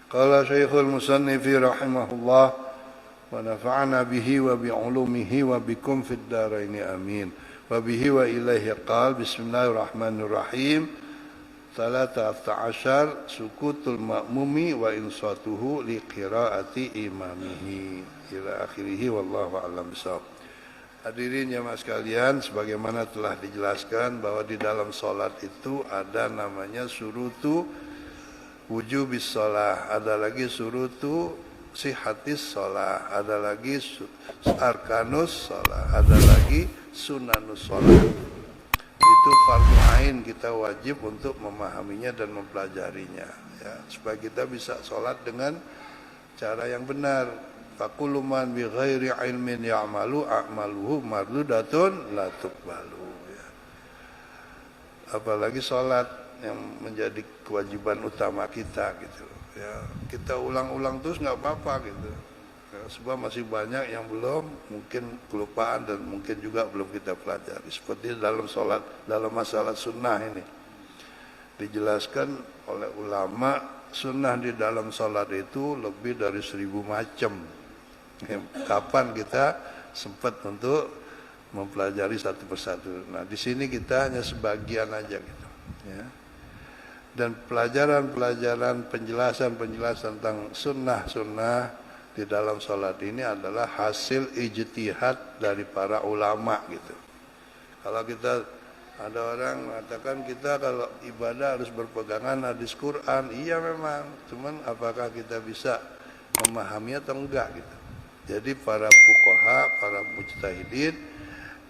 Qala Syekhul Musannifi rahimahullah wa nafa'ana bihi wa bi'ulumihi wa bikum fid dharaini amin. Wa bihi wa ilaihi qal bismillahirrahmanirrahim. 13 sukutul ma'mumi wa insatuhu li qiraati imamihi ila akhirih wallahu a'lam bishawab. Hadirin jamaah sekalian, sebagaimana telah dijelaskan bahwa di dalam salat itu ada namanya surutu wujubis shalah, ada lagi surutu sihatis shalah, ada lagi arkanus shalah, ada lagi sunanus shalah. Itu fardu ain, kita wajib untuk memahaminya dan mempelajarinya ya, supaya kita bisa salat dengan cara yang benar. Faqulu man bi ghairi ilmin ya'malu a'maluhu mardudatun la tuqbalu ya. Apalagi salat yang menjadi kewajiban utama kita gitu ya. Kita ulang-ulang terus enggak apa-apa gitu ya, sebab masih banyak yang belum mungkin kelupaan dan mungkin juga belum kita pelajari. Seperti dalam salat, dalam masalah sunnah ini dijelaskan oleh ulama, sunnah di dalam salat itu lebih dari 1000 macam. Kapan kita sempat untuk mempelajari satu persatu. Nah, di sini kita hanya sebagian aja gitu ya. Dan pelajaran-pelajaran penjelasan tentang sunnah-sunnah di dalam salat ini adalah hasil ijtihad dari para ulama gitu. Kalau kita ada orang mengatakan kita kalau ibadah harus berpegangan hadis Quran, iya memang, cuman apakah kita bisa memahami atau enggak gitu. Jadi para fuqaha, para mujtahidin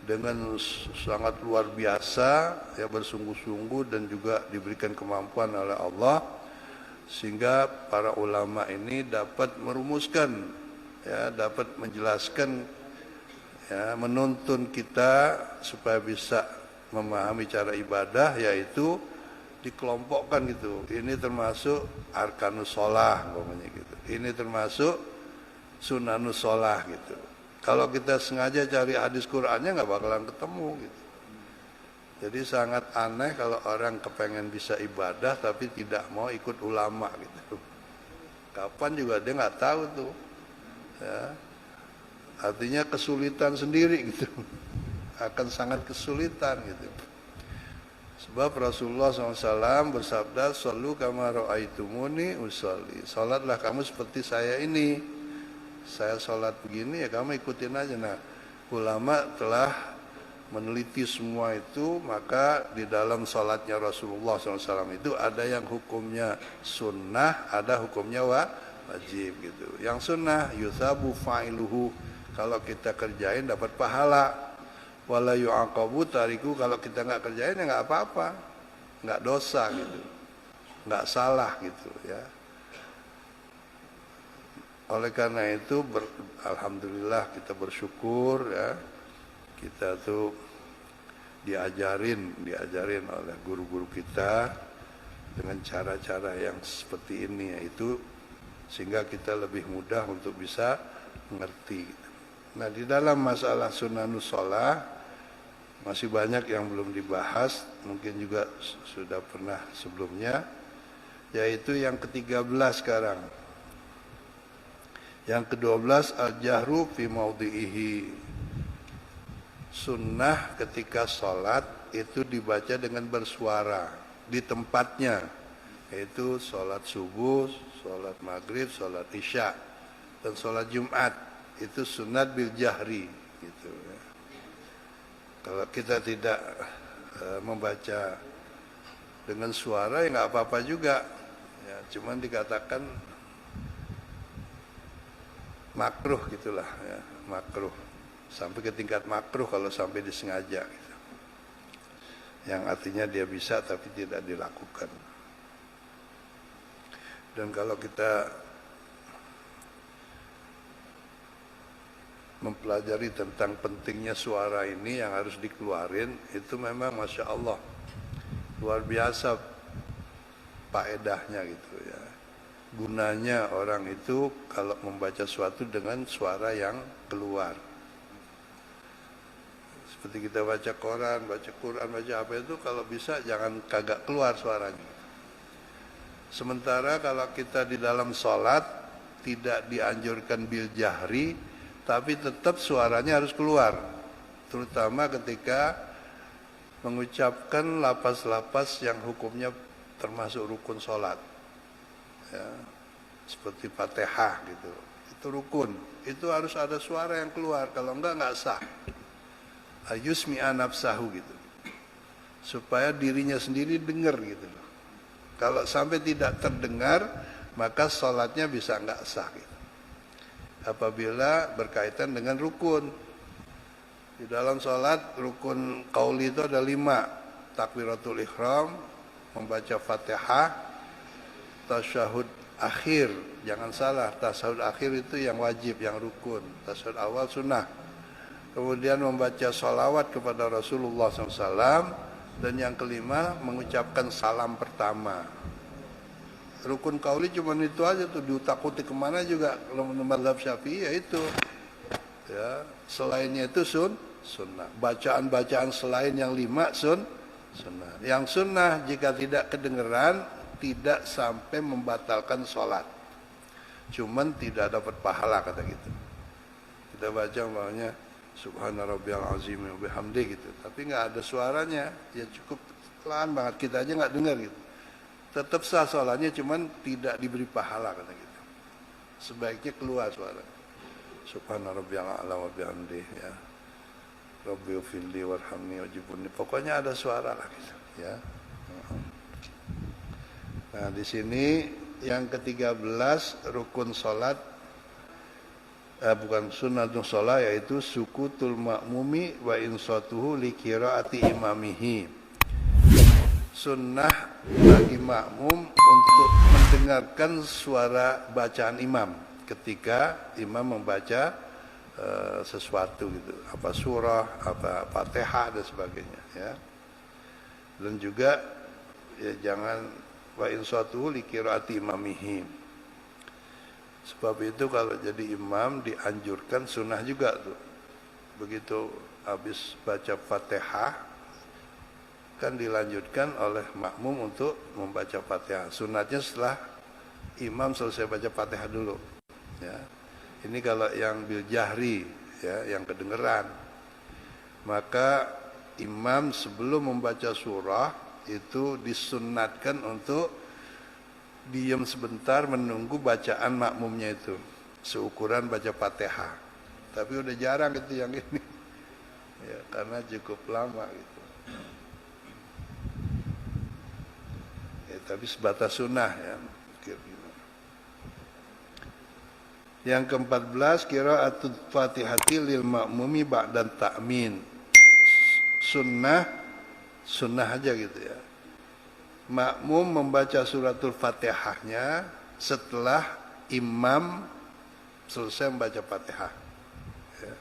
dengan sangat luar biasa ya, bersungguh-sungguh dan juga diberikan kemampuan oleh Allah sehingga para ulama ini dapat merumuskan ya, dapat menjelaskan ya, menuntun kita supaya bisa memahami cara ibadah, yaitu dikelompokkan gitu. Ini termasuk arkanus shalah umpamanya gitu. Ini termasuk sunanus shalah gitu. Kalau kita sengaja cari hadis Qur'annya nggak bakalan ketemu gitu. Jadi sangat aneh kalau orang kepengen bisa ibadah tapi tidak mau ikut ulama gitu. Kapan juga dia nggak tahu tuh. Ya. Artinya kesulitan sendiri gitu. Akan sangat kesulitan gitu. Sebab Rasulullah SAW bersabda, "Shallu kama ra'aitumuni usolli." Salatlah kamu seperti saya ini. Saya sholat begini ya kamu ikutin aja. Nah, ulama telah meneliti semua itu, maka di dalam sholatnya Rasulullah SAW itu ada yang hukumnya sunnah, ada hukumnya wajib gitu. Yang sunnah yusabu fa'iluhu, kalau kita kerjain dapat pahala. Wala yu'aqabu tariku, kalau kita nggak kerjain ya nggak apa-apa, nggak dosa gitu, nggak salah gitu ya. Oleh karena itu alhamdulillah kita bersyukur ya, kita tuh diajarin oleh guru-guru kita dengan cara-cara yang seperti ini, yaitu sehingga kita lebih mudah untuk bisa mengerti. Nah, di dalam masalah sunanus shalah masih banyak yang belum dibahas, mungkin juga sudah pernah sebelumnya, yaitu yang ke-13 sekarang. Yang ke-12 al-jahru fi maudhi'ihi. Sunnah ketika salat itu dibaca dengan bersuara di tempatnya, yaitu salat subuh, salat maghrib, salat isya, dan salat Jumat. Itu sunat bil jahri gitu ya. Kalau kita tidak membaca dengan suara ya nggak apa-apa juga ya, cuman dikatakan makruh gitulah ya, makruh sampai ke tingkat makruh kalau sampai disengaja gitu. Yang artinya dia bisa tapi tidak dilakukan. Dan kalau kita mempelajari tentang pentingnya suara ini yang harus dikeluarin, itu memang Masya Allah luar biasa faedahnya gitu ya. Gunanya orang itu kalau membaca sesuatu dengan suara yang keluar. Seperti kita baca koran, baca Quran, baca apa itu, kalau bisa jangan kagak keluar suaranya. Sementara kalau kita di dalam sholat tidak dianjurkan bil jahri, tapi tetap suaranya harus keluar, terutama ketika mengucapkan lapas-lapas yang hukumnya termasuk rukun sholat, ya, seperti Fatihah gitu. Itu rukun, itu harus ada suara yang keluar, kalau enggak sah. Ayusmi'a nafsahu gitu, supaya dirinya sendiri dengar gitu. Kalau sampai tidak terdengar, maka sholatnya bisa enggak sah gitu. Apabila berkaitan dengan rukun. Di dalam sholat rukun qauli itu ada 5. Takbiratul ihram, membaca Fatihah, tasyahud akhir, jangan salah, tasyahud akhir itu yang wajib, yang rukun. Tasyahud awal sunnah. Kemudian membaca sholawat kepada Rasulullah SAW. Dan yang kelima, mengucapkan salam pertama. Rukun qauli cuma itu aja tuh, diutak-utik kemana juga. Kalau menurut mazhab Syafi'i ya itu. Ya, selainnya itu sunnah. Bacaan-bacaan selain yang 5 sunnah. Yang sunnah jika tidak kedengeran, tidak sampai membatalkan sholat. Cuman tidak dapat pahala, kata gitu. Kita baca maunya Subhana rabbiyal azim wa bihamdi gitu. Tapi nggak ada suaranya, ya cukup pelan banget, kita aja nggak dengar gitu. Tetap sah sholatnya, cuman tidak diberi pahala, kata gitu. Sebaiknya keluar suara. Subhana rabbiyal a'la wa bihamdi, ya. Rabbi ufilli warhamni wajibuni. Pokoknya ada suara lah gitu, ya. Nah, di sini yang ke-13 rukun sholat, bukan sunnatul sholat, yaitu sukutul ma'mumi wa insatuhu li qiraati imamihi. Sunnah bagi makmum untuk mendengarkan suara bacaan imam ketika imam membaca sesuatu gitu, apa surah, apa Fatihah dan sebagainya, ya. Dan juga ya jangan wa insatuhu li qiraati imamihi. Sebab itu kalau jadi imam dianjurkan sunnah juga tuh. Begitu habis baca Fatihah kan dilanjutkan oleh makmum untuk membaca Fatihah. Sunnahnya setelah imam selesai baca Fatihah dulu, ya. Ini kalau yang bil jahri, ya, yang kedengeran. Maka imam sebelum membaca surah itu disunnatkan untuk diam sebentar menunggu bacaan makmumnya itu seukuran baca Fatihah. Tapi udah jarang itu yang ini, ya, karena cukup lama gitu. Ya, tapi sebatas sunnah, ya. Yang ke-14 qiraatul Fatihati lil ma'mumi ba'dan ta'min. Sunnah aja gitu, ya. Makmum membaca suratul Fatihahnya setelah imam selesai membaca Fatihah, ya.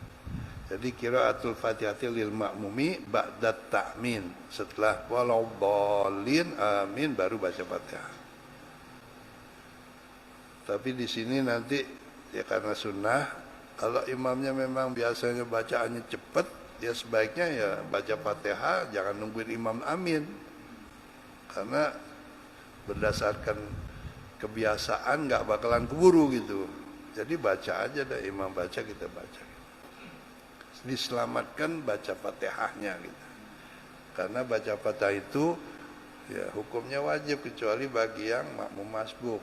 Jadi qiraatul Fatihati lil ma'mumi ba'dat ta'min, setelah waladhdallin amin baru baca Fatihah. Tapi di sini nanti ya karena sunnah, kalau imamnya memang biasanya bacaannya cepat, ya sebaiknya ya baca Fatihah, jangan nungguin imam amin. Karena berdasarkan kebiasaan nggak bakalan keburu gitu. Jadi baca aja deh, imam baca kita baca. Diselamatkan baca Fatihahnya gitu. Karena baca Fatihah itu ya hukumnya wajib kecuali bagi yang makmum masbuk.